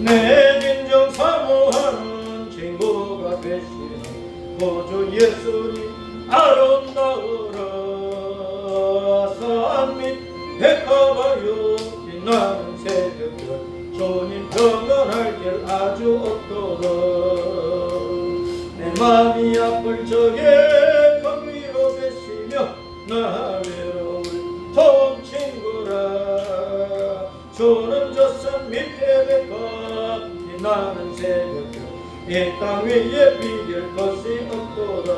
내 진정 사모하는 친구가 되시는 구주 예수님 아름다우라. 산 밑 백합하여 빛나는 새벽별 주님 평안할 길 아주 없도다. 내 맘이 아플 적에 그 위로 되시며 나 외로울 좋은 친구라. 주는 저 산 밑에 백합 빛나는 새벽별 이 땅 위에 비길 것이 없도다.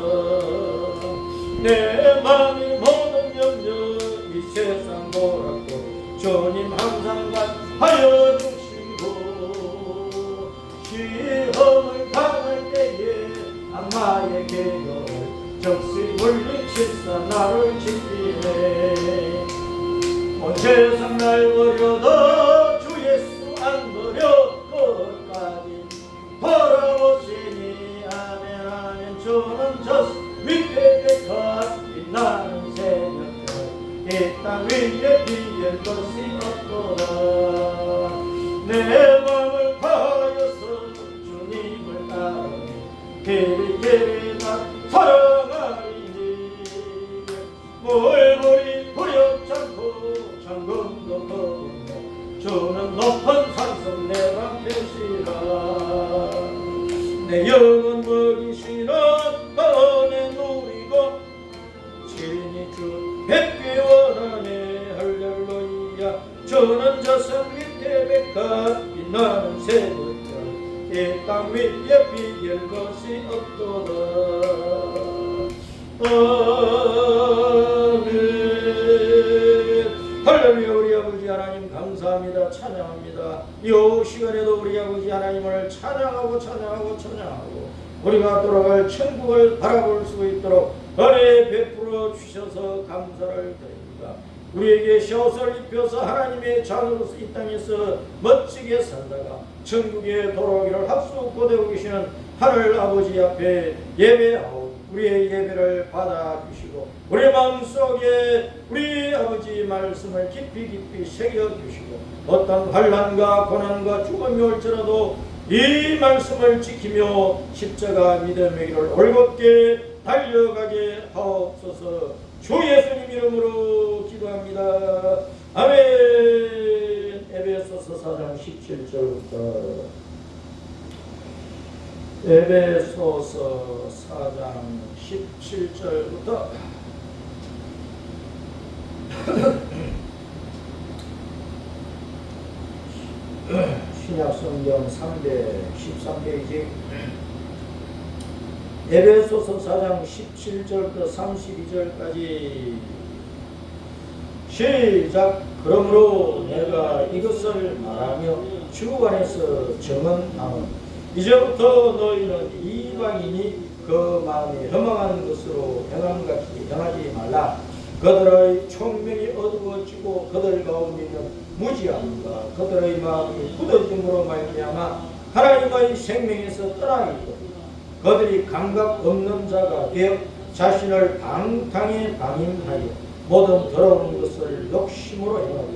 내 맘이 모든 염려 이 세상 돌았고 주님 항상 하여 주시고 시험을 당할 때에 악마의 계획을 적시 물리치사 나를 지키네. 온 세상 날 버려도 주 예수 안 버려 끝까지 돌아오시니 아멘 아멘. 주는 저 밑에 백합 빛나는 새벽별 이 땅 위에 비길 것이 없도다. 내 맘을 다하여서 주님을 따르니 길이 나 사랑하리니. 물불이 두렵잖고 천금도 거두며 주는 높은 산성 내 방편시라. 내 영혼 먹이시는 은혜 누리고 친히 주 뵙기 원하네. 할렐루야. 주는 저 산 밑에 백합 빛나는 새벽별 이 땅 위에 비길 것이 없도다. 아멘. 할렐루야. 우리 아버지 하나님 감사합니다. 찬양합니다. 이 시간에도 우리 아버지 하나님을 찬양하고 우리가 돌아갈 천국을 바라볼 수 있도록 은혜 베풀어 주셔서 감사를 드립니다. 우리에게 셔서를 입혀서 하나님의 자녀로서 이 땅에서 멋지게 살다가 천국에 돌아오기를 합수 고대하고 계시는 하늘 아버지 앞에 예배하오 우리의 예배를 받아주시고 우리 마음속에 우리 아버지 말씀을 깊이 새겨주시고 어떤 환난과 고난과 죽음이 올지라도 이 말씀을 지키며 십자가 믿음의 길을 올곧게 달려가게 하옵소서. 주 예수님 이름으로 기도합니다. 아멘. 에베소서 4장 17절부터 에베소서 4장 17절부터 신약성경 313페이지 에베소서 4장 17절부터 32절까지 시작. 그러므로 내가 이것을 말하며 주 안에서 정언하노니 이제부터 너희는 이방인이 그 마음이 허망한 것으로 행함같이 행하지 말라. 그들의 총명이 어두워지고 그들 가운데 있는 무지함과 그들의 마음이 굳어짐으로 말미암아 하나님의 생명에서 떠나 있고 그들이 감각 없는 자가 되어 자신을 방탕에 방임하여 모든 더러운 것을 욕심으로 행하고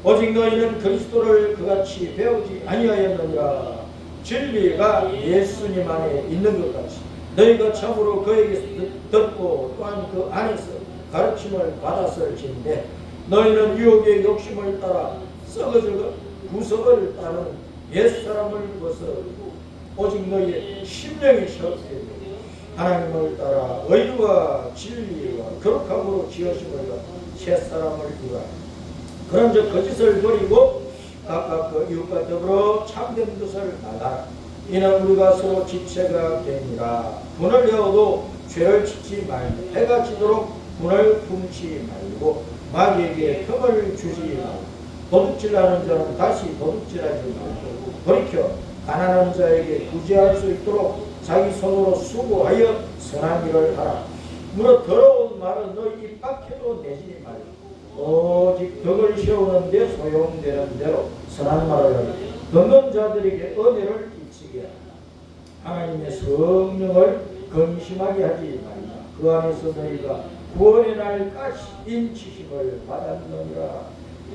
오직 너희는 그리스도를 그같이 배우지 아니하였느니라. 진리가 예수님 안에 있는 것 같이 너희가 참으로 그에게서 듣고 또한 그 안에서 가르침을 받았을진데 너희는 유혹의 욕심을 따라 썩어져 구석을 따르는 옛사람을 벗어버리고 오직 너희의 심령이 셔서 하나님을 따라 의와 진리와 거룩함으로 지으심을 새사람을 이루라. 그런즉 거짓을 버리고 각각 그 이웃과 더불어 참된 것을 말하라. 이는 우리가 서로 지체가 되니라. 분을 내어도 죄를 짓지 말고 해가 지도록 분을 품지 말고 마귀에게 틈을 주지 말고 도둑질하는 자는 다시 도둑질하지 말고 돌이켜 가난한 자에게 구제할 수 있도록 자기 손으로 수고하여 선한 일을 하라. 무릇 더러운 말은 너희 입 밖에도 내지 말고 오직 덕을 세우는 데 소용되는 대로 선한 말을 하라. 듣는 자들에게 은혜를 끼치게 하라. 하나님의 성령을 근심하게 하지 말라. 그 안에서 너희가 구원의 날까지 인치심을 받았느니라.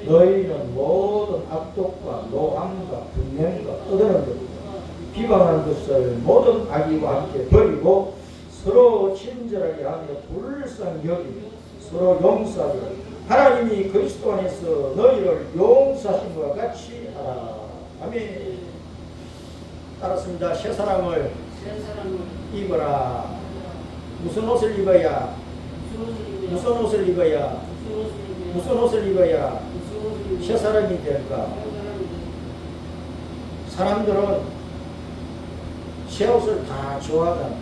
너희는 모든 모든 악독과 노함과 분명과 떠드는 것, 비방하는 것을 모든 악의와 함께 버리고 서로 친절하게 하며 불쌍히 여기며 서로 용서하며 하나님이 그리스도 안에서 너희를 용서하신 것과 같이 하라. 아멘. 따랐습니다. 새 사람을 입어라. 무슨 옷을 입어야? 무슨 옷을 입어야? 무슨 옷을 입어야 새 사람이 될까? 사람들은 새 옷을 다 좋아하잖아.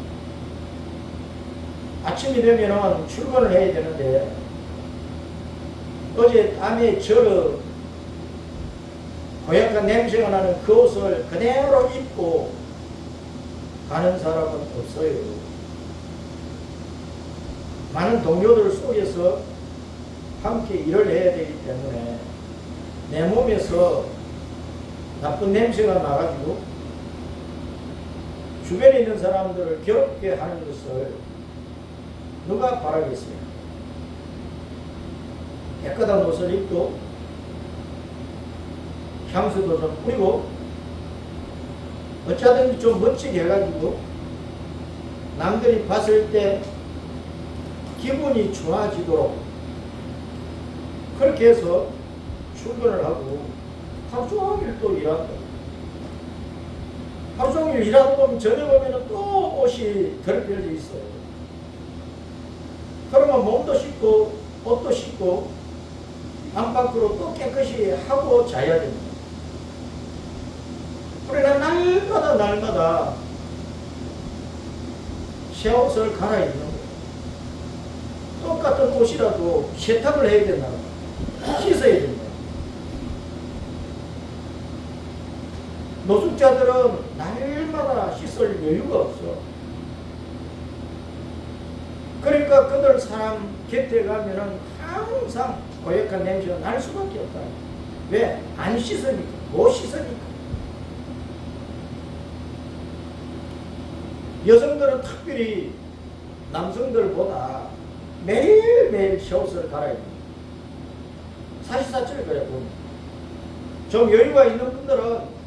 아침이 되면 출근을 해야 되는데 어제 땀에 절어 고약한 냄새가 나는 그 옷을 그대로 입고 가는 사람은 없어요. 많은 동료들 속에서 함께 일을 해야 되기 때문에 내 몸에서 나쁜 냄새가 나가지고 주변에 있는 사람들을 괴롭게 하는 것을 누가 바라겠어요? 깨끗한 옷을 입고 향수도 좀 뿌리고 어쩌든지 좀 멋지게 해가지고 남들이 봤을 때 기분이 좋아지도록 그렇게 해서 출근을 하고 하루 종일 또 일한다. 하루 종일 일하다 보면 저녁 오면 또 옷이 덜필져 있어요. 그러면 몸도 씻고 옷도 씻고 안팎으로 또 깨끗이 하고 자야 됩니다. 그러나 날마다 새 옷을 갈아입는 거예요. 똑같은 옷이라도 세탁을 해야 된다. 씻어야 된다. 노숙자들은 날마다 씻을 여유가 없어. 그러니까 그들 사람 곁에 가면은 항상 고약한 냄새가 날 수밖에 없다. 왜? 안 씻으니까. 못 씻으니까. 여성들은 특별히 남성들보다 매일매일 새 옷을 갈아야 됩니다. 사실사실을 그래 보면. 좀 여유가 있는 분들은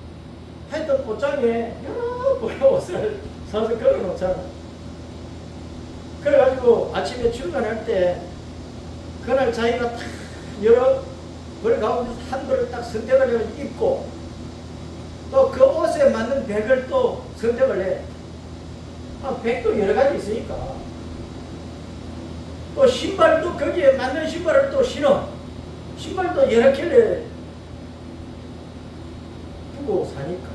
하여튼 옷장에 여러 벌의 옷을 사서 걸어놓잖아. 그래가지고 아침에 출근할 때 그날 자기가 딱 여러 벌 가운데서 한 벌을 딱 선택을 해서 입고 또 그 옷에 맞는 백을 또 선택을 해. 백도 여러 가지 있으니까. 또 신발도 거기에 맞는 신발을 또 신어. 신발도 여러 켤레 두고 사니까.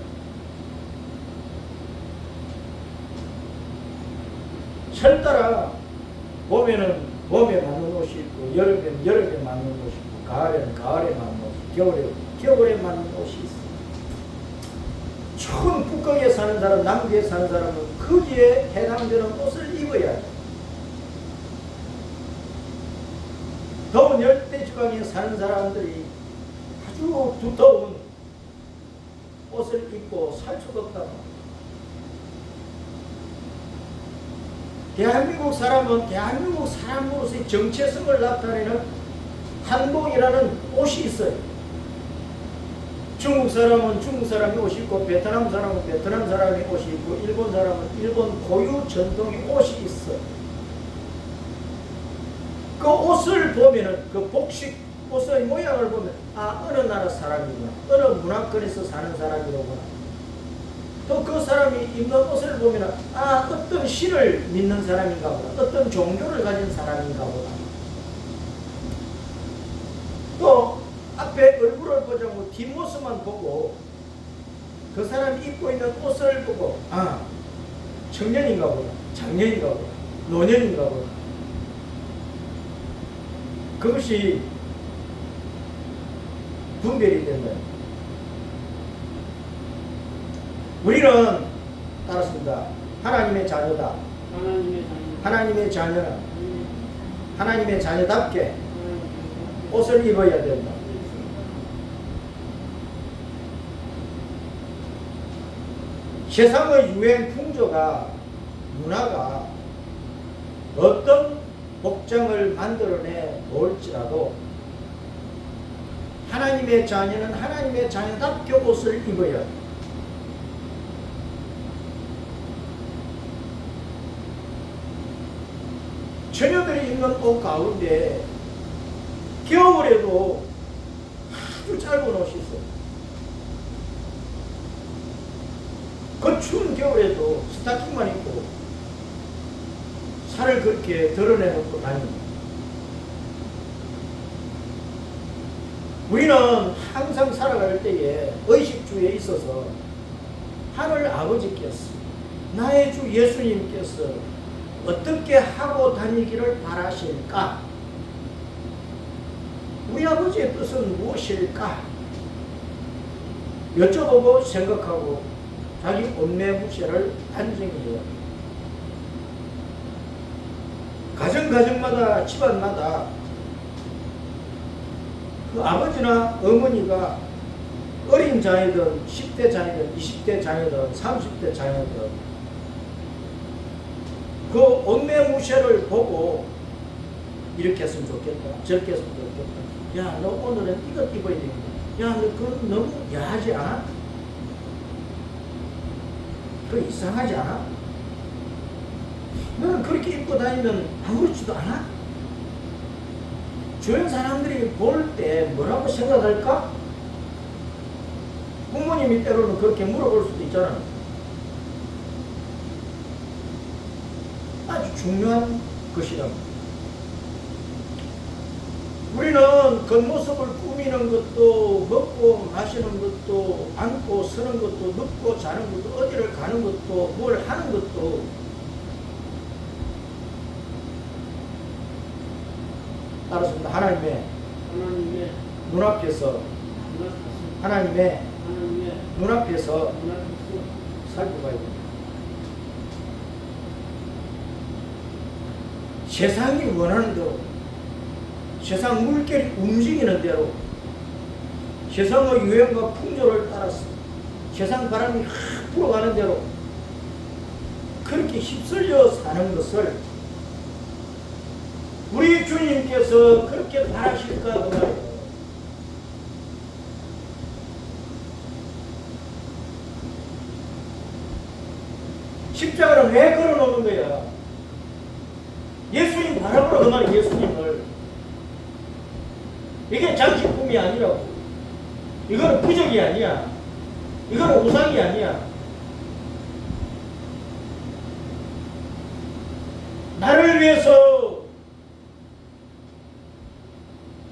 철따라 봄에는 봄에 맞는 옷이 있고 여름에는 여름에 맞는 옷이 있고 가을에는 가을에 맞는 옷이 있고 겨울에 맞는 옷이 있어. 추운 북극에 사는 사람, 남극에 사는 사람은 거기에 해당되는 옷을 입어야 해. 더운 열대지방에 사는 사람들이 아주 두터운 옷을 입고 살 수가 없다고. 대한민국 사람은 대한민국 사람으로서의 정체성을 나타내는 한복이라는 옷이 있어요. 중국 사람은 중국 사람이 옷이 있고, 베트남 사람은 베트남 사람이 옷이 있고, 일본 사람은 일본 고유 전통의 옷이 있어요. 그 옷을 보면은, 그 복식 옷의 모양을 보면, 어느 나라 사람이구나, 어느 문화권에서 사는 사람이로구나. 또 그 사람이 입는 옷을 보면, 어떤 신을 믿는 사람인가 보다, 어떤 종교를 가진 사람인가 보다. 또 앞에 얼굴을 보지 않고 뒷모습만 보고 그 사람이 입고 있는 옷을 보고 청년인가 보다, 장년인가 보다, 노년인가 보다. 그것이 분별이 된다. 우리는 따랐습니다. 하나님의 자녀다. 하나님의 자녀는 하나님의 자녀답게 옷을 입어야 된다. 세상의 유행 풍조가, 문화가 어떤 복장을 만들어내 놓을지라도 하나님의 자녀는 하나님의 자녀답게 옷을 입어야 돼. 처녀들이 입는 옷 가운데 겨울에도 아주 짧은 옷이 있어요. 그 추운 겨울에도 스타킹만 입고 살을 그렇게 드러내놓고 다닙니다. 우리는 항상 살아갈 때에 의식주에 있어서 하늘 아버지께서, 나의 주 예수님께서 어떻게 하고 다니기를 바라실까? 우리 아버지의 뜻은 무엇일까? 여쭤보고 생각하고 자기 온매무새를 단정해요. 가정마다, 집안마다 그 아버지나 어머니가 어린 자녀든 10대 자녀든 20대 자녀든 30대 자녀든 그 온매무새를 보고 이렇게 했으면 좋겠다, 저렇게 했으면 좋겠다. 야, 너 오늘은 이것 입어야 되겠다. 야, 너 그건 너무 야하지 않아? 그 이상하지 않아? 너는 그렇게 입고 다니면 아무렇지도 않아? 주변 사람들이 볼 때 뭐라고 생각할까? 부모님이 때로는 그렇게 물어볼 수도 있잖아. 아주 중요한 것이라고. 우리는 겉모습을 꾸미는 것도, 먹고 마시는 것도, 앉고 서는 것도, 눕고 자는 것도, 어디를 가는 것도, 뭘 하는 것도 따라서 하나님의 눈앞에서 하나님의 눈앞에서 살펴봐야 됩니다. 세상이 원하는 대로, 세상 물결이 움직이는 대로, 세상의 유행과 풍조를 따라서 세상 바람이 확 불어가는 대로 그렇게 휩쓸려 사는 것을 우리 주님께서 그렇게 바라실까 그 말이에요. 십자가는 왜 걸어놓는 거야? 예수님 바라보라 그 말이에요. 예수님을. 이게 장식품이 아니라고. 이거는 부적이 아니야. 이거는 우상이 아니야. 나를 위해서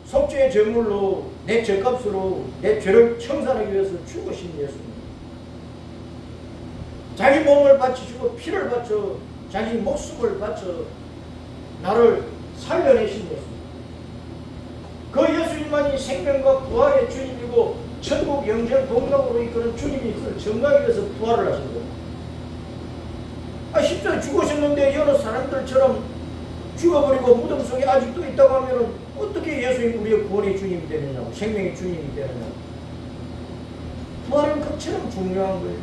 속죄의 제물로 내 죄값으로 내 죄를 청산하기 위해서 죽으신 예수님. 자기 몸을 바치시고 피를 바쳐 자기 목숨을 바쳐 나를 살려내신 예수님. 그 예수님만이 생명과 부활의 주님이고 천국 영생 동락으로 이끄는 주님이 그걸 증거하기 위해서 부활을 하신 거예요. 십자가에 죽으셨는데 여러 사람들처럼 죽어버리고 무덤 속에 아직도 있다고 하면 어떻게 예수님 우리의 구원의 주님이 되느냐고, 생명의 주님이 되느냐고. 부활은 그처럼 중요한 거예요.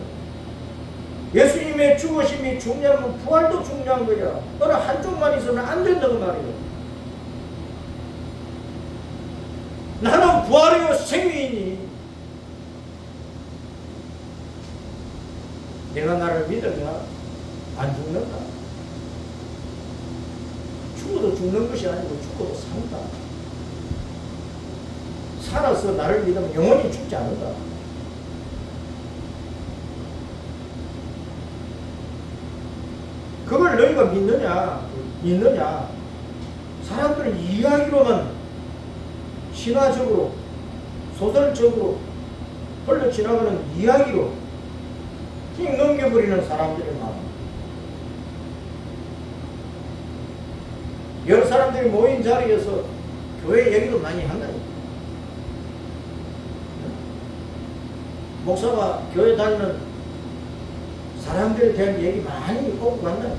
예수님의 죽으심이 중요하면 부활도 중요한 거야. 어느 한쪽만 있으면 안 된다고 말이에요. 나는 부활이요 생명이니 내가 나를 믿으면 안 죽는다. 죽어도 죽는 것이 아니고 죽어도 산다. 살아서 나를 믿으면 영원히 죽지 않는다. 그걸 너희가 믿느냐? 사람들은 이야기로만 신화적으로, 소설적으로 흘러 지나가는 이야기로 그냥 넘겨버리는 사람들이 많아. 여러 사람들이 모인 자리에서 교회 얘기도 많이 한다니까. 목사가 교회 다니는 사람들에 대한 얘기 많이 오고 간다.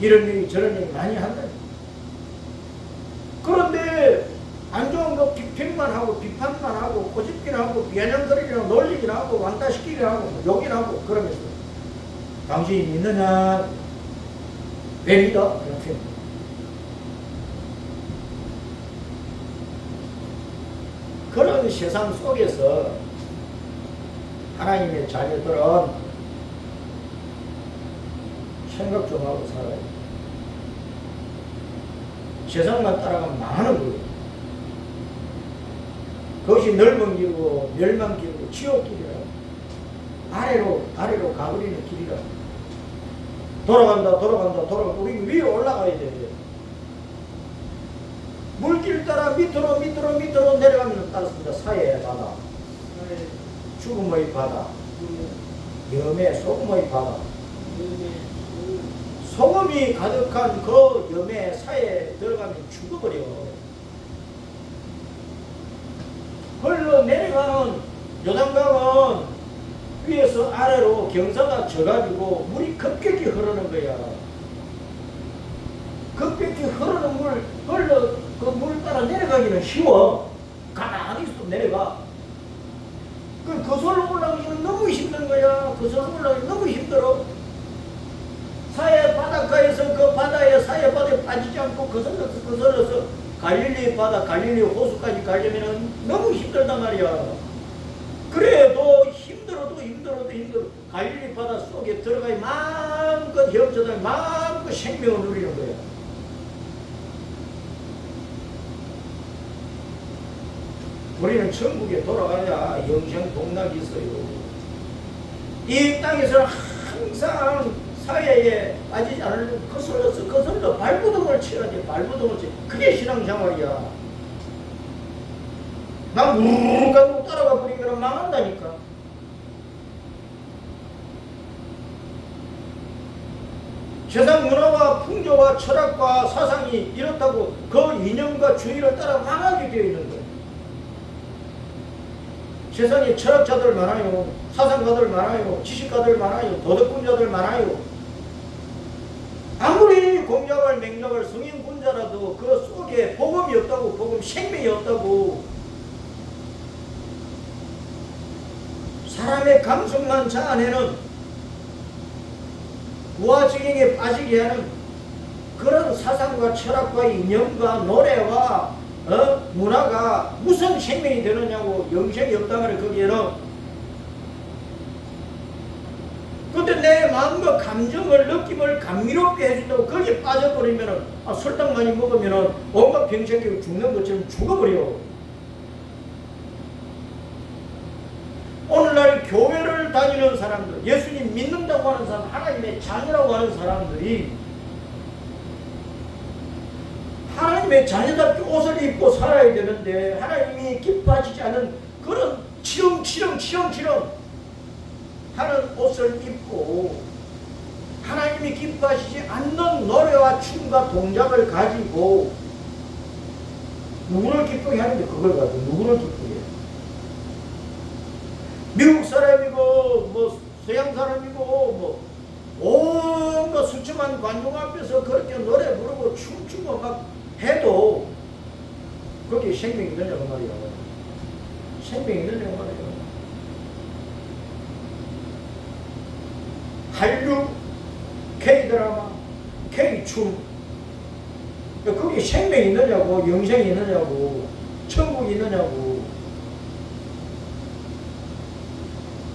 이런 얘기 저런 얘기 많이 한다. 그런데 안 좋은 거 비평만 하고 비판만 하고 꼬집긴 하고 비아냥거리긴 놀리긴 하고 왕따시키긴 하고 욕긴 하고 그러면서 당신이 믿느냐? 왜 믿어? 이렇게. 그런 세상 속에서 하나님의 자녀들은 생각 좀 하고 살아요. 세상만 따라가면 망하는 거예요. 그것이 넓은 길이고 멸망길이고 지옥길이라. 아래로 가버리는 길이라. 돌아간다. 우리 위로 올라가야 돼요. 물길 따라 밑으로 내려가면 따랐습니다. 사해의 바다, 죽음의 바다, 염의 소금의 바다. 소금이 가득한 그 염의 사해에 들어가면 죽어버려. 흘러 내려가는 요단강은 위에서 아래로 경사가 져가지고 물이 급격히 흐르는 거야. 급격히 흐르는 그 물 따라 내려가기는 쉬워. 가만히 있어 내려가. 거슬러 올라가기는 너무 힘든 거야. 거슬러 올라가기 너무 힘들어. 사해 바닷가에서 그 바다에 사해 바다에 빠지지 않고 거슬러서 갈릴리 바다, 갈릴리 호수까지 가려면 너무 힘들단 말이야. 그래도 힘들어도 갈릴리 바다 속에 들어가야 마음껏 헤엄쳐다니 마음껏 생명을 누리는 거야. 우리는 천국에 돌아가야 영생 복락이 있어요. 이 땅에서는 항상 사회에 빠지지 않으려면 거슬러 발부동을 쳐야 돼. 발부동을 쳐. 그게 신앙생활이야. 난 우르르 가고 따라가 버리면 망한다니까. 세상 문화와 풍조와 철학과 사상이 이렇다고 그 이념과 주의를 따라 망하게 되어 있는 거예요. 세상에 철학자들 많아요. 사상가들 많아요. 지식가들 많아요. 도덕군자들 많아요. 아무리 공약을 맹약을 성인군자라도 그 속에 복음이 없다고, 복음 생명이 없다고. 사람의 감성만 자아내는 우화지경에 빠지게 하는 그런 사상과 철학과 이념과 노래와 문화가 무슨 생명이 되느냐고. 영생이 없다면 거기에는. 근데 내 마음과 감정을, 느낌을 감미롭게 해준다고 거기에 빠져버리면은, 설탕 많이 먹으면은 온갖 병 생기고 죽는 것처럼 죽어버려. 오늘날 교회를 다니는 사람들, 예수님 믿는다고 하는 사람, 하나님의 자녀라고 하는 사람들이 하나님의 자녀답게 옷을 입고 살아야 되는데 하나님이 기뻐하시지 않은 그런 치렁치렁 하는 옷을 입고 하나님이 기뻐하시지 않는 노래와 춤과 동작을 가지고 누구를 기쁘게 하는데 그걸 가지고 누구를 기쁘게 해요? 미국 사람이고 뭐 서양 사람이고 뭐 온갖 수천만 관중 앞에서 그렇게 노래 부르고 춤추고 막 해도 거기에 생명이 있느냐고 말이야. 생명이 있느냐고 말이야. 한류, K드라마, K춤, 거기에 생명이 있느냐고, 영생이 있느냐고, 천국이 있느냐고.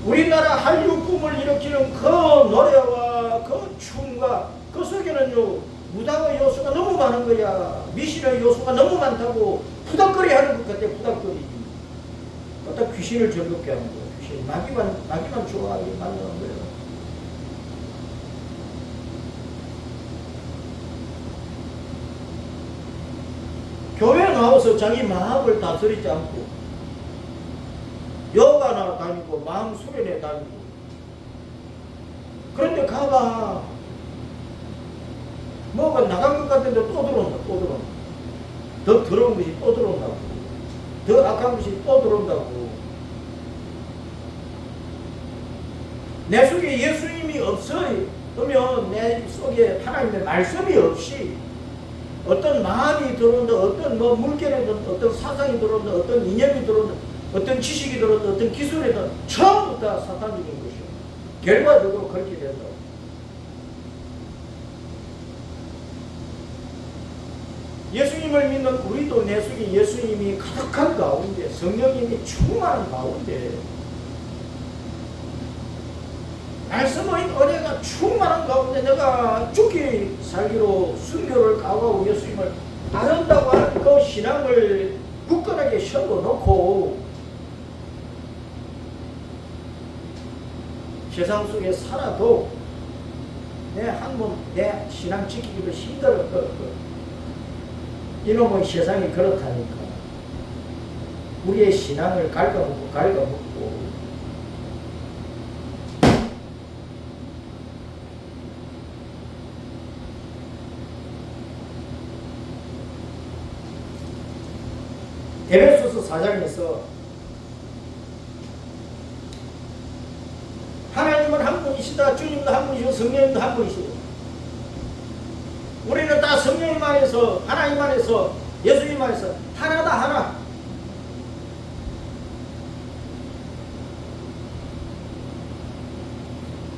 우리나라 한류 붐을 일으키는 그 노래와 그 춤과 그 속에는요 무당의 요소가 너무 많은 거야. 미신의 요소가 너무 많다고. 푸닥거리 하는 것 같아. 푸닥거리. 어떤 귀신을 즐겁게 하는 거야. 귀신 마귀만 좋아하게 만드는 거야. 교회 나와서 자기 마음을 다스리지 않고 요가나 다니고 마음 수련회 다니고. 그런데 가봐. 뭐가 나간 것 같은데 또 들어온다. 더 더러운 것이 또 들어온다고. 더 악한 것이 또 들어온다고. 내 속에 예수님이 없어요. 그러면 내 속에 하나님의 말씀이 없이 어떤 마음이 들어온다, 어떤 뭐 물결이 들어온다, 어떤 사상이 들어온다, 어떤 이념이 들어온다, 어떤 지식이 들어온다, 어떤 기술이 들어온다, 전부 다 사탄적인 것이요. 결과적으로 그렇게 된다. 예수님을 믿는 우리도 내 속에 예수님이 가득한 가운데, 성령님이 충만한 가운데, 말씀의 은혜가 충만한 가운데 내가 죽기 살기로 순교를 각오하고 예수님을 따른다고 하는 그 신앙을 굳건하게 세워놓고 세상 속에 살아도 내 신앙 지키기도 힘들어. 이놈의 세상이 그렇다니까. 우리의 신앙을 갉아먹고 에베소서 4장에서 하나님은 한 분이시다. 주님도 한 분이시고 성령님도 한 분이시고 우리는 다 성령님 안에서 하나님 안에서 예수님 안에서 하나다 하나.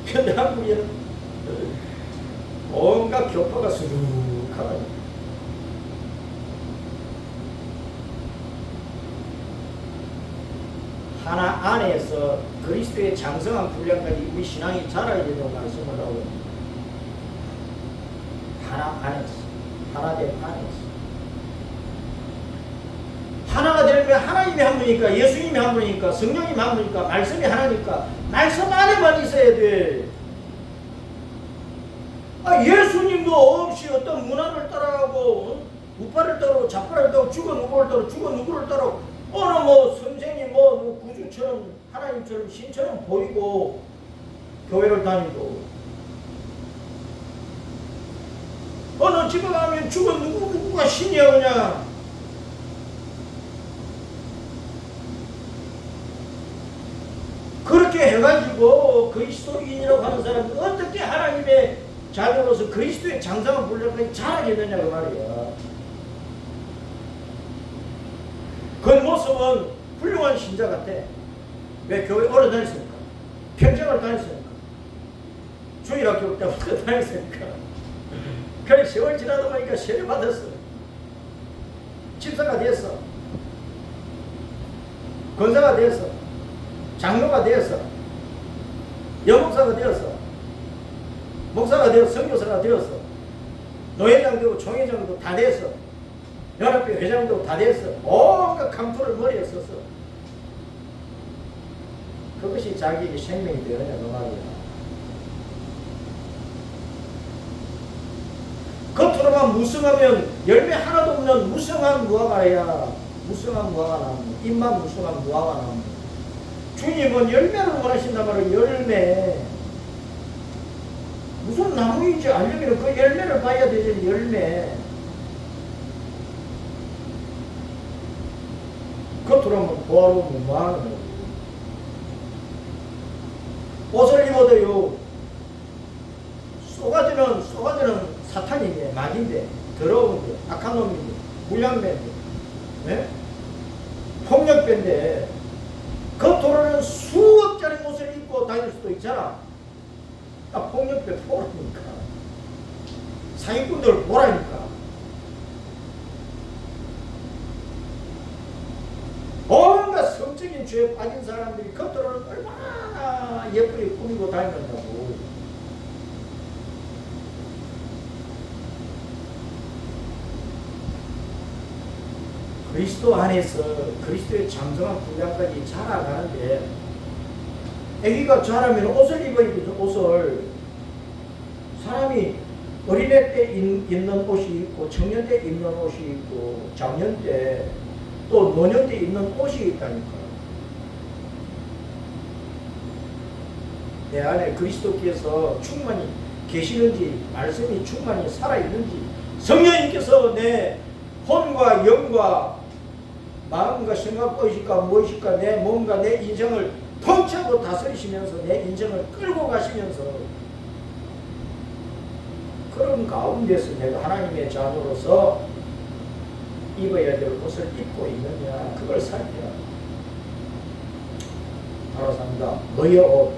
그런데 한국에는 온갖 교파가 수룩하다. 하나 안에서 그리스도의 장성한 분량까지 우리 신앙이 자라야 된다고 말씀을 하고, 하나 안에서, 하나됨 안에서. 하나가 되려면 하나님이 한 분이니까, 예수님이 한 분이니까, 성령님이 한 분이니까, 말씀이 하나니까 말씀 안에만 있어야 돼. 예수님도 없이 어떤 문화를 따라가고 우파를 따라오고 좌파를 따라오고 죽어 누구를 따라오고 죽어 누구를 따라오고 어느 선생이 구주처럼 하나님처럼 신처럼 보이고 교회를 다니고 어느 집에 가면 죽어 누구가 신이야 그냥. 그렇게 해가지고 그리스도인이라고 하는 사람은 어떻게 하나님의 자녀로서 그리스도의 장성한 분량까지 자라겠느냐 그 말이야. 그 모습은 훌륭한 신자 같아. 왜? 교회 오래 다녔으니까. 평생을 다녔으니까. 주일학교 때부터 다녔으니까. 그래 세월 지나다 보니까 세례 받았어. 집사가 됐어. 권사가 됐어. 장로가 되었어. 여목사가 되었어. 목사가 되었어. 선교사가 되었어. 노회장 되고 총회장도 다 됐어. 연합회 회장도 다 됐어. 온갖 강토를 머리에 썼어. 그것이 자기에게 생명이 되느냐 그 말이야. 겉으로만 무성하면 열매 하나도 없는 무성한 무화과야. 무성한 무화과 나무. 입만 무성한 무화과 나무. 주님은 열매를 원하신단 말이에요. 열매. 무슨 나무인지 알려면 그 열매를 봐야 되지. 열매. 겉으로는 보아로 무모하는 거예요. 옷을 입어도요, 쏘가지는 사탄인데, 마귀인데, 더러운데, 악한 놈인데, 불량배인데, 네? 폭력배인데, 겉으로는 수억짜리 옷을 입고 다닐 수도 있잖아. 폭력배 포라니까. 사기꾼들 보라니까. 온갖 성적인 죄에 빠진 사람들이 겉으로는 얼마나 예쁘게 꾸미고 다닌다고. 그리스도 안에서 그리스도의 장성한 분량까지 자라가는데, 아기가 자라면 옷을 입어야죠. 옷을. 사람이 어린애 때 입는 옷이 있고, 청년 때 입는 옷이 있고, 장년 때 또 노년 때 입는 옷이 있다니까. 내 안에 그리스도께서 충만히 계시는지, 말씀이 충만히 살아있는지, 성령님께서 내 혼과 영과 마음과 생각, 의식과 무엇일까 내 몸과 내 인생을 통째로 다스리시면서 내 인생을 끌고 가시면서 그런 가운데서 내가 하나님의 자녀로서 입어야 될 옷을 입고 있느냐, 그걸 살펴야 합니다. 바로 삽니다. 너의 옷,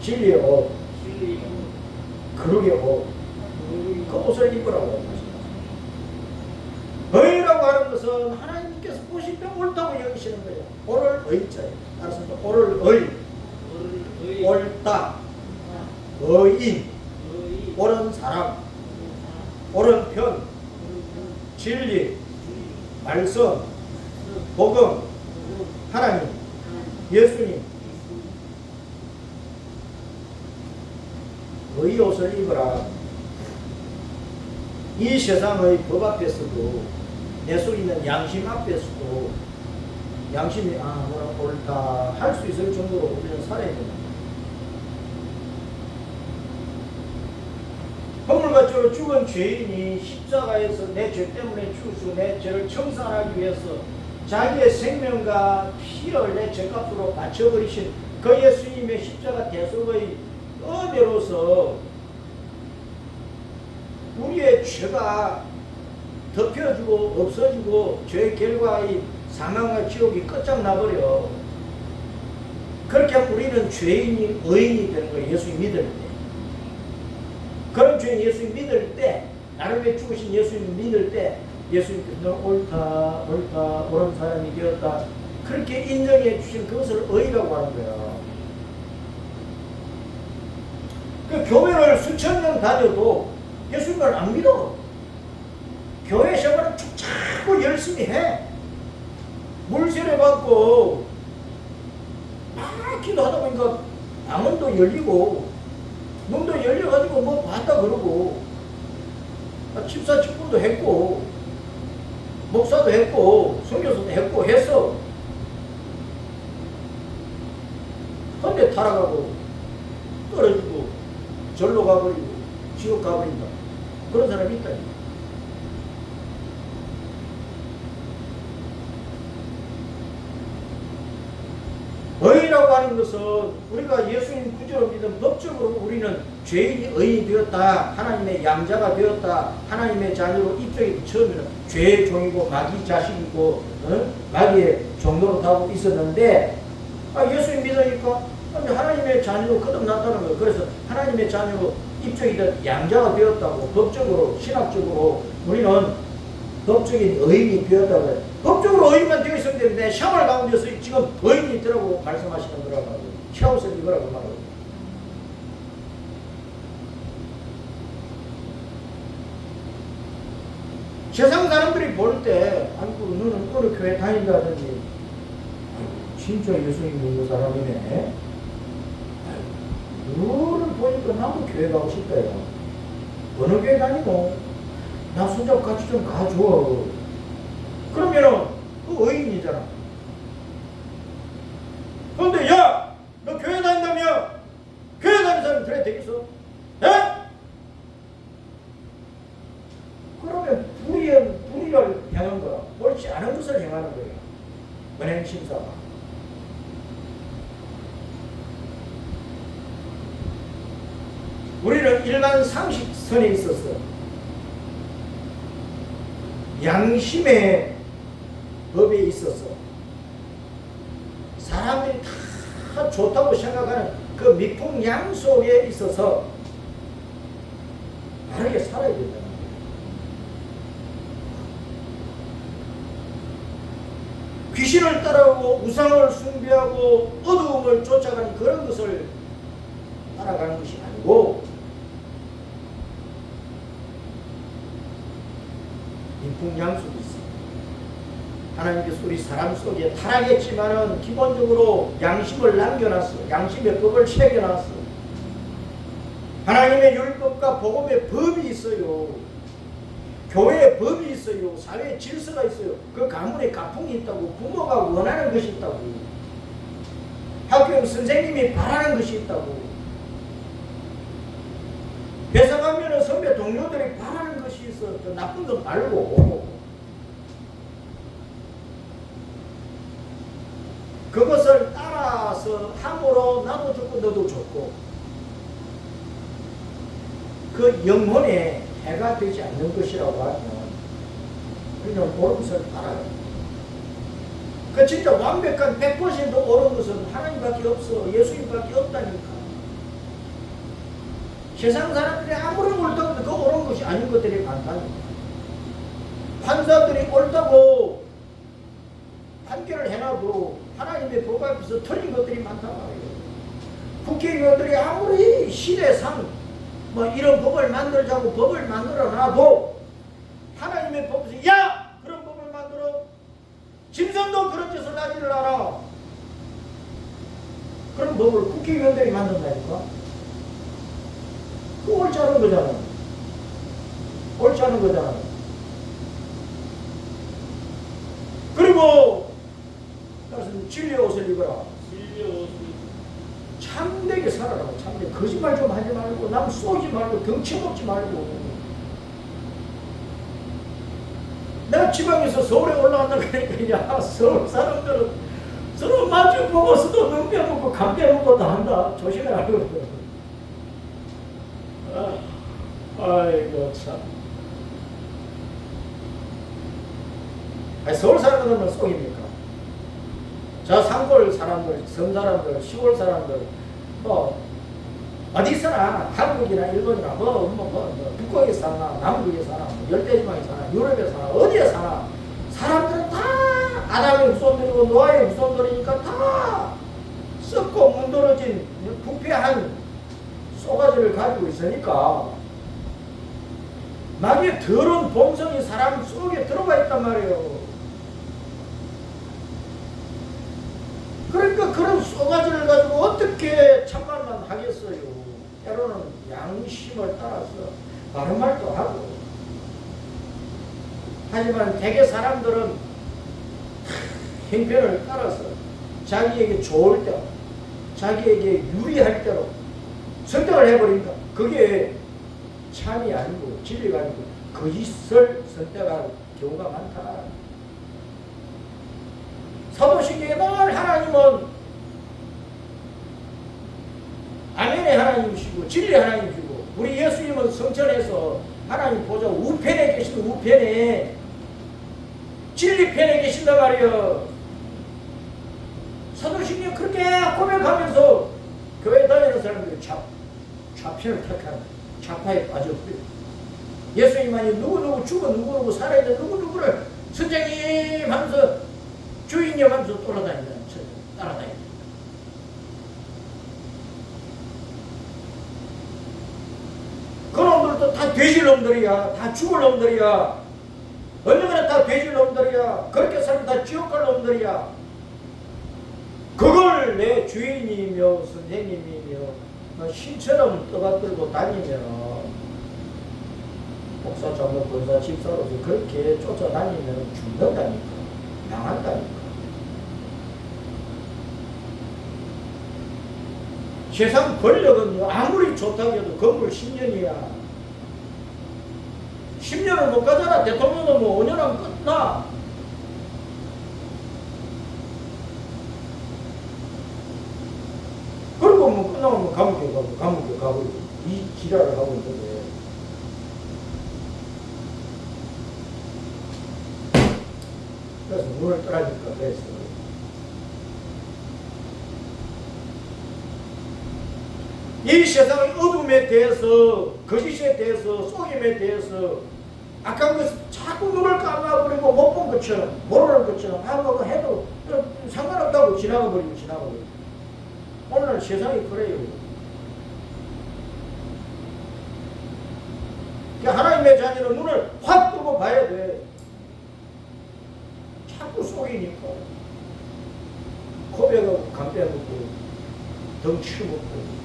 진리의 옷, 그릇의 옷, 그 옷을 입으라고 하십니다. 것은 하나님께서 보실 때 옳다고 여기시는 거예요. 옳을 의자예요. 따라서 옳을 의, 옳다, 의인, 옳은 사람, 옳은 편, 진리, 말씀, 복음, 하나님, 예수님. 의의 옷을 입으라. 이 세상의 법 앞에서도 내 속에 있는 양심 앞에서도 양심이 뭐라 옳다 할 수 있을 정도로 우리는 살아야 된다. 허물과죄로 죽은 죄인이 십자가에서 내 죄 때문에 죽어서 내 죄를 청산하기 위해서 자기의 생명과 피를 내 죄값으로 바쳐버리신 그 예수님의 십자가 대속의 은혜로서 우리의 죄가 덮여주고 없어지고 죄의 결과의 사망과 지옥이 끝장나버려. 그렇게 하면 우리는 죄인이 의인이 되는 거예요. 예수님 믿을 때. 그런 죄인 예수님 믿을 때, 나를 위해 죽으신 예수님 믿을 때 예수님께서 너 옳다 옳은 사람이 되었다 그렇게 인정해 주신 그것을 의라고 하는 거야. 그 교회를 수천 년 다녀도 예수님을 안 믿어. 교회 생활은 자꾸 열심히 해. 물세례 받고 막 기도하다 보니까 방언도 열리고 눈도 열려가지고 뭐 봤다 그러고 집사 직분도 했고 목사도 했고 선교사도 했고 했어. 근데 타락하고 떨어지고 절로 가버리고 지옥 가버린다. 그런 사람이 있다. 의라고 하는 것은 우리가 예수님 구주로 믿은 법적으로 우리는 죄인이 의인이 되었다. 하나님의 양자가 되었다. 하나님의 자녀로 입장이 처음에는 죄의 종이고 마귀 자식이고 마귀의 종로로 하고 있었는데 예수님 믿으니까 하나님의 자녀로 거듭났다는 거예요. 그래서 하나님의 자녀로 입장이 된 양자가 되었다고 법적으로 신학적으로 우리는 법적인 의인이 되었다고 해요. 법적으로 의인만 되어 있으면 되는데 샤워를 가운데서 지금 의인이 있더라고 말씀하시는 거라고 하고 샤워를 입으라고 말하고. 세상 사람들이 볼 때 아이고 너는 어느 교회 다닌다든지 진짜 예수님 믿는 사람이네. 너를 보니까 나도 교회 가고 싶다요. 어느 교회 다니고 나 손잡고 같이 좀 가줘. 그러면은 그 의인이잖아. 그런데 야! 너 교회 다닌다며? 교회 다니는 사람이 그래 되겠어? 예? 그러면 불의를 행한 거야. 옳지 않은 것을 행하는 거예요. 은행심사가. 우리는 일반 상식선에 있어서 양심의 법에 있어서 사람들이 다 좋다고 생각하는 그 미풍양 속에 있어서 바르게 살아야 된다는 거예요. 귀신을 따라오고 우상을 숭배하고 어두움을 쫓아가는 그런 것을 따라가는 것이 아니고 풍양속이 있습니다. 하나님께서 우리 사람 속에 타락했지만은 기본적으로 양심을 남겨놨어. 양심의 법을 새겨놨어. 하나님의 율법과 복음의 법이 있어요. 교회의 법이 있어요. 사회의 질서가 있어요. 그 가문에 가풍이 있다고. 부모가 원하는 것이 있다고. 학교 선생님이 바라는 것이 있다고. 회사 가면은 선배 동료들이 바라는 것이 있어. 나쁜 건 말고. 그것을 따라서 함으로 나도 좋고 너도 좋고. 그 영혼에 해가 되지 않는 것이라고 하면 우리는 옳은 것을 알아요. 그 진짜 완벽한 100% 옳은 것은 하나님밖에 없어. 예수님밖에 없다니까. 세상 사람들이 아무런 옳다고 해도 그 옳은 것이 아닌 것들이 많다니까. 판사들이 옳다고 앞에서 틀린 것들이 많단 말이에요. 국회의원들이 아무리 시대상 뭐 이런 법을 만들자고 법을 만들어 놔도 하나님의 법에서 야! 그런 법을 만들어? 짐승도 그런 짓을 하지를 않아. 그런 법을 국회의원들이 만든다니까? 그거 옳지 않은 거잖아. 옳지 않은 거잖아. 그리고 진리의 옷을 입어라. 참되게 살아라고. 참되게. 거짓말 좀 하지 말고 남 쏘지 말고 덩치 먹지 말고. 내가 지방에서 서울에 올라간다 그러니까 야 서울 사람들은 서로 마주 보고서도 눈 빼먹고 감 빼먹고 다 한다. 조심해라고. 아이고 참. 아니, 서울 사람들은 속입니까? 저 산골 사람들, 섬 사람들, 시골 사람들, 뭐 어디서나 한국이나 일본이나 북극에 사나, 남극에 사나, 열대지방에 사나, 유럽에 사나, 어디에 사나 사람들은 다 아담의 후손들이고 노아의 후손들이니까 다 썩고 문드러진 부패한 쏘가지를 가지고 있으니까 나중에 더러운 본성이 사람 속에 들어가 있단 말이에요. 그러니까 그런 쏘가지를 가지고 어떻게 참말만 하겠어요. 때로는 양심을 따라서 바른 말도 하고. 하지만 대개 사람들은 형편을 따라서 자기에게 좋을 때로 자기에게 유리할 때로 선택을 해버리니까 그게 참이 아니고 진리가 아니고 거짓을 선택할 경우가 많다. 사도신경에 늘 하나님은 아멘의 하나님이시고 진리의 하나님이시고 우리 예수님은 성전에서 하나님 보좌 우편에 계신 우편에 진리편에 계신단 말이에요. 사도신경 그렇게 고백하면서 교회 다니는 사람들이 좌편을 택하는 좌파에 빠져버려요. 예수님만이 누구누구 죽어 누구누구 살아야 돼 누구누구를 선생님 하면서 주인님 하면서 따라다닌다. 그놈들도 다 돼질 놈들이야. 다 죽을 놈들이야. 언젠가는 다 돼질 놈들이야. 그렇게 살면 다 지옥 갈 놈들이야. 그걸 내 주인이며 선생님이며 신처럼 떠받들고 다니면 목사, 장로, 권사, 집사로서 그렇게 쫓아다니면 죽는다니까. 망한다니까. 세상 권력은 아무리 좋다고 해도 건물 10년이야. 10년을 못 가잖아. 대통령은 뭐 5년 하면 끝나. 그리고 뭐 끝나면 감옥에 가고 이 지랄을 하고 있는데. 그래서 눈을 떠나니까 그래서 이 세상의 어둠에 대해서 거짓에 대해서 속임에 대해서 아까 그 자꾸 눈을 감아버리고 못 본 것처럼 모르는 것처럼 아무거 해도 상관없다고 지나가버리고 오늘 세상이 그래요. 하나님의 자녀는 눈을 확 뜨고 봐야 돼. 자꾸 속이니까 고백하고 감 빼먹고 덩치 먹고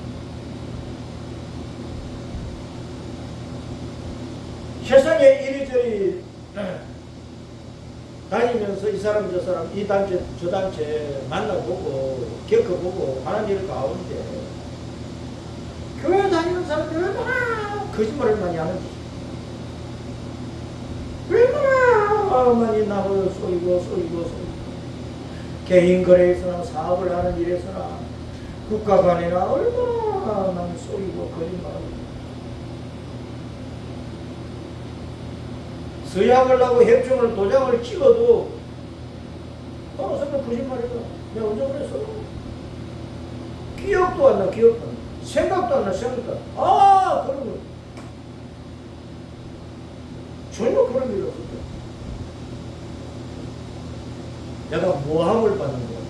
세상에 이리저리 다니면서 이 사람 저 사람 이 단체 저 단체 만나보고 겪어보고 하는 일 가운데 교회 다니는 사람들 얼마나 거짓말을 많이 하는지 얼마나 많이 나를 쏘이고 개인 거래에서나 사업을 하는 일에서나 국가 간에나 얼마나 많이 쏘이고 거짓말하고 서약을 하고 협정을 도장을 찍어도 선배 거짓말이다. 내가 언제 그랬어? 기억도 안 나. 생각도 안 나. 그런 거 전혀 그런 일 없었다. 내가 모함을 받는 거야.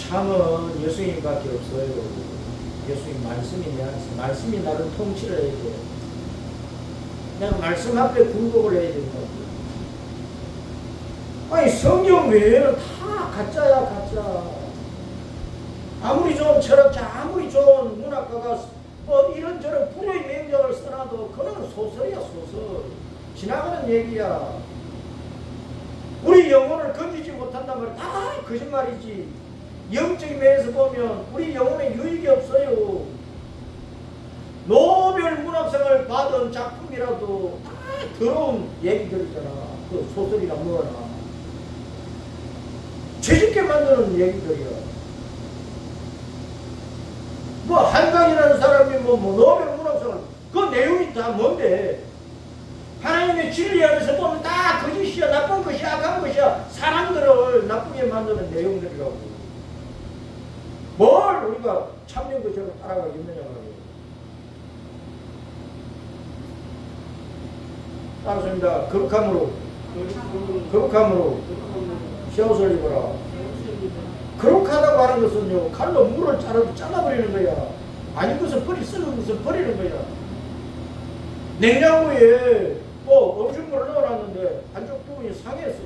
참은 예수님밖에 없어요. 예수님 말씀이 나를 통치를 해야 돼. 내가 말씀 앞에 굴복을 해야 된다. 아니 성경 외에는 다 가짜야 가짜. 아무리 좋은 철학자, 아무리 좋은 문학가가 이런저런 불의 명작을 써놔도 그건 소설이야 소설. 지나가는 얘기야. 우리 영혼을 건지지 못한단 말이야. 다 거짓말이지. 영적인 면에서 보면 우리 영혼에 유익이 없어요. 노벨 문학상을 받은 작품이라도 다 더러운 얘기들이잖아. 그 소설이나 뭐나 죄짓게 만드는 얘기들이야. 뭐 한강이라는 사람이 뭐 노벨 문학상을 그 내용이 다 뭔데? 하나님의 진리 안에서 보면 다 거짓이야, 나쁜 것이야, 악한 것이야. 사람들을 나쁘게 만드는 내용들이라고. 뭘 우리가 참된 것처럼 따라가겠느냐 말이에요. 따라서입니다. 거룩함으로 셔옷을 입어라. 거룩하다고 하는 것은요, 칼로 물을 잘라버리는 거야. 아닌 것은 쓰는 것은 버리는 거야. 냉장고에 음식물을 넣어놨는데 한쪽 부분이 상했어.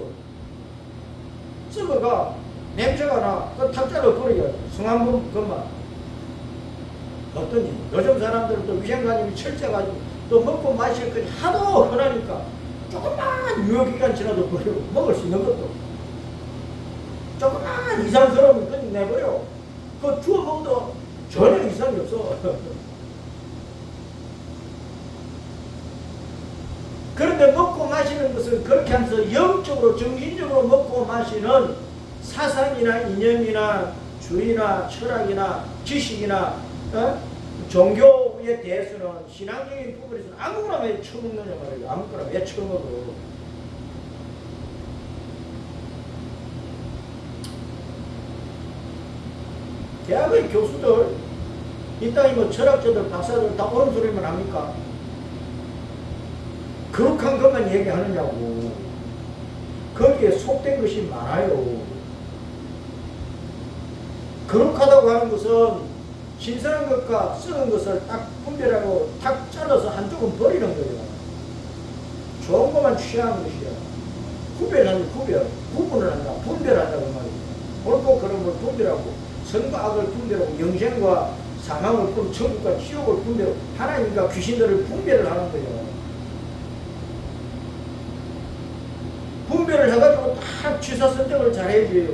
썩어가 냄새가 나. 그거 탁 잘라버려야 성한 것만. 어떠니? 요즘 사람들은 또 위생관념이 철저해가지고 또 먹고 마실 것이 하도 흔하니까 조금만 유효기간 지나도 버리고 먹을 수 있는 것도 조금만 이상스러우면 그냥 내버려. 그거 주워 먹어도 전혀 이상이 없어. 그런데 먹고 마시는 것은 그렇게 하면서 영적으로 정신적으로 먹고 마시는 사상이나 이념이나 주의나 철학이나 지식이나 종교에 대해서는 신앙적인 부분에서는 아무거나 왜 처먹느냐 말이에요. 아무거나 왜 처먹어. 대학의 교수들 이 땅에 뭐 철학자들 박사들 다 옳은 소리만 합니까? 거룩한 것만 얘기하느냐고. 거기에 속된 것이 많아요. 거룩하다고 하는 것은 신선한 것과 썩은 것을 딱 분별하고 탁 잘라서 한쪽은 버리는 거예요. 좋은 것만 취하는 것이야. 구분을 한다. 분별한다고 말이에요. 옳고 그름을 분별하고 선과 악을 분별하고 영생과 사망을 분별하고 천국과 지옥을 분별하고 하나님과 귀신들을 분별을 하는 거예요. 분별을 해가지고 딱 취사 선정을 잘해야 돼요.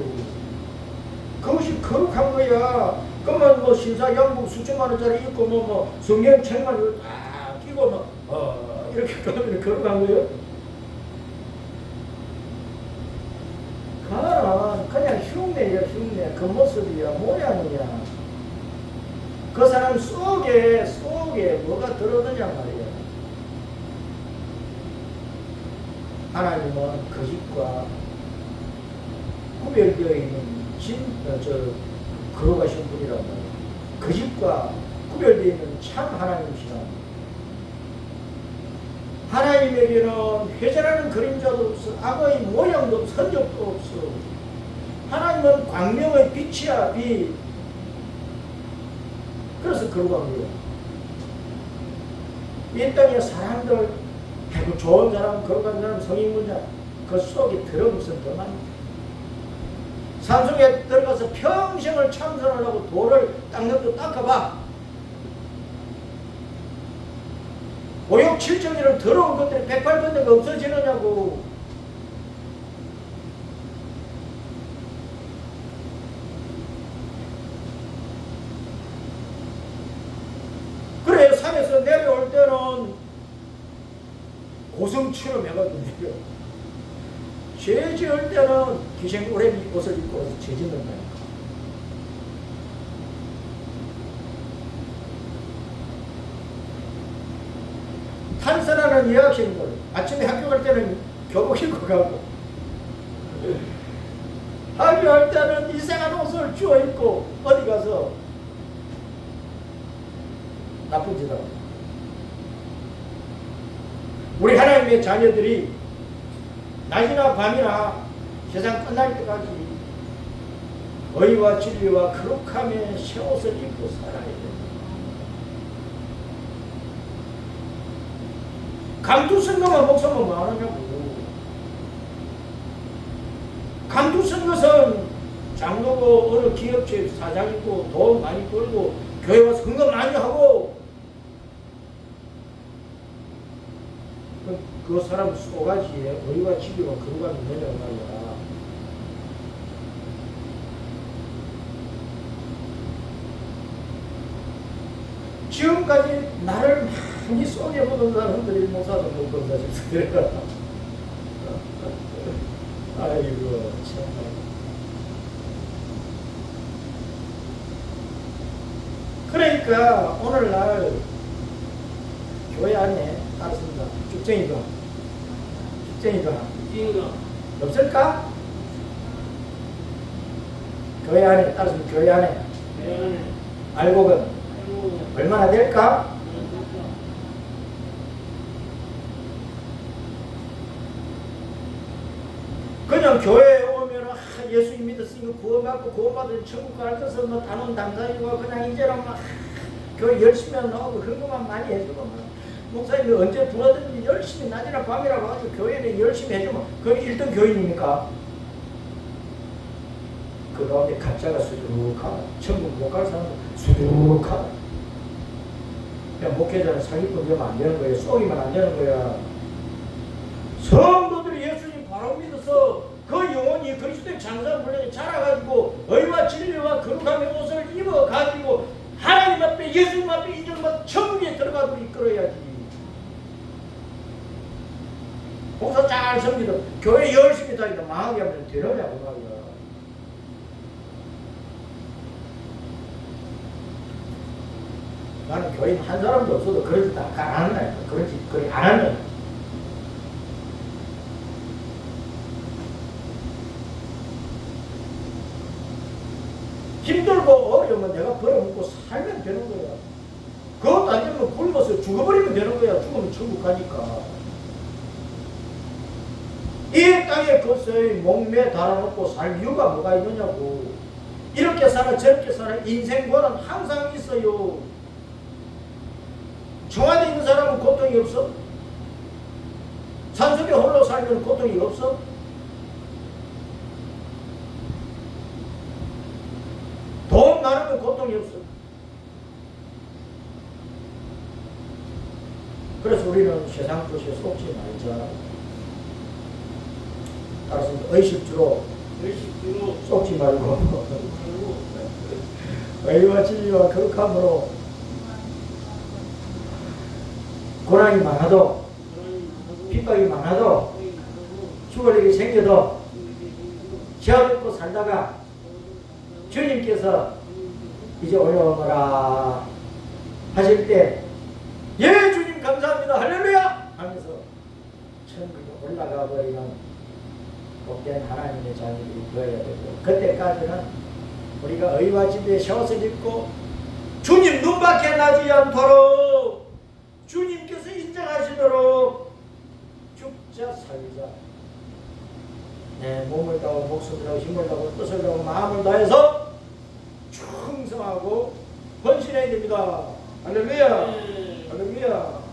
그것이 거룩한 거야. 그러면 뭐 신사 양복 수천만 원짜리 입고 뭐 성경 책만 딱 끼고 이렇게 가면 거룩한 거예요? 그냥 흉내야 흉내. 그 모습이야 모양이야. 그 사람 속에 뭐가 들어오느냐 말이야. 하나님은 거짓과 구별되어 있는 거룩하신 분이란 말이에요. 거짓과 구별되어 있는 참 하나님이시라. 하나님에게는 회전하는 그림자도 없어. 악의 모양도 없어. 흔적도 없어. 하나님은 광명의 빛이야 빛. 그래서 거룩한 거예요. 이 땅에 사람들 좋은 사람, 거룩한 사람, 성인군자 그 속에 들어온 것은 더 많이 산속에 들어가서 평생을 참선을 하고 돌을 땅끝도 닦아봐. 5육 7정이를 더러운 것들이 108번째가 없어지느냐고. 그래 산에서 내려올 때는 고성처럼 해가지고 내려. 죄 지을 때는 기생오래미 옷을 입고 와서 죄 짓는 거야. 탄선하는 여학생들 아침에 학교 갈 때는 교복 입고 가고 학교 할 때는 이상한 옷을 주워 입고 어디 가서 나쁜 짓 하고. 우리 하나님의 자녀들이 낮이나 밤이나 세상 끝날 때까지 의와 진리와 거룩함의 새옷을 입고 살아야 돼. 감투선거만 목사면 뭐하느냐고. 감투선 것은 장로고 어느 기업체 사장이고 돈 많이 벌고 교회 와서 헌금 많이 하고 그 사람 쏘가지에 의와 진리와 거룩함이 있느냐고 말이야. 지금까지 나를 많이 쏘게보던 사람들이 목사도 못 본다 싶더라. 아이고 정말. 그러니까 오늘날 교회 안에 따르습니다. 쭉쟁이가 없을까? 교회 안에 따르습니다. 교회 안에 알곡은 얼마나 될까? 그냥 교회에 오면 예수님 믿었으니까 구원받고 구원받은 천국 갈 것은 뭐 단원 당사이고 그냥 이제는 막 교회 열심히 나오고 그런 것만 많이 해주고 목사님이 언제 부르든지 열심히 낮이나 밤이라고 하죠. 교회는 열심히 해주면 그게 1등 교인입니까? 그 가운데 가짜가 수두룩하다. 천국 못 갈 사람은 수두룩하다. 그냥 목회자는 사기꾼 되면 안 되는 거야. 쏘기만 안 되는 거야. 성도들이 예수님 바로 믿어서 그 영혼이 그리스도의 장사물에 자라가지고 의와 진리와 거룩함의 옷을 입어가지고 하나님 앞에 예수님 앞에 인정받아 천국에 들어가도록 이끌어야지. 목사 잘 섬기도 교회 열심히 다니다 망하게 하면 되느냐고 말이야. 나는 교인 한 사람도 없어도 그런 짓 안 하는 거야. 그런 짓 그렇게 안 하는 거야. 힘들고 어려우면 내가 벌어먹고 살면 되는 거야. 그것도 안 되면 굶어서 죽어버리면 되는 거야. 죽으면 천국 가니까. 이 땅에 것을 목매 달아놓고 살 이유가 뭐가 있느냐고. 이렇게 살아 저렇게 살아 인생고는 항상 있어요. 청와대에 있는 사람은 고통이 없어? 산속에 홀로 살면 고통이 없어? 돈 많으면 고통이 없어. 그래서 우리는 세상 것에 속지 말자. 따라서 의식주로 속지 말고 의와 진리와 거룩함으로 고난이 많아도 핍박이 많아도 죽을 일이 생겨도 시험 입고 살다가 주님께서 이제 올라오너라 하실 때 예 주님 감사합니다 할렐루야 하면서 천국에 올라가 버리는 복된 하나님의 자녀들이 되어야 되고 그때까지는 우리가 의와 진리의 셔옷을 입고 주님 눈밖에 나지 않도록 주님께서 인정하시도록 죽자 살자 내 몸을 다하고 목숨을 다하고 힘을 다하고 뜻을 다하고 마음을 다해서 충성하고 헌신해야 됩니다. 할렐루야. 할렐루야.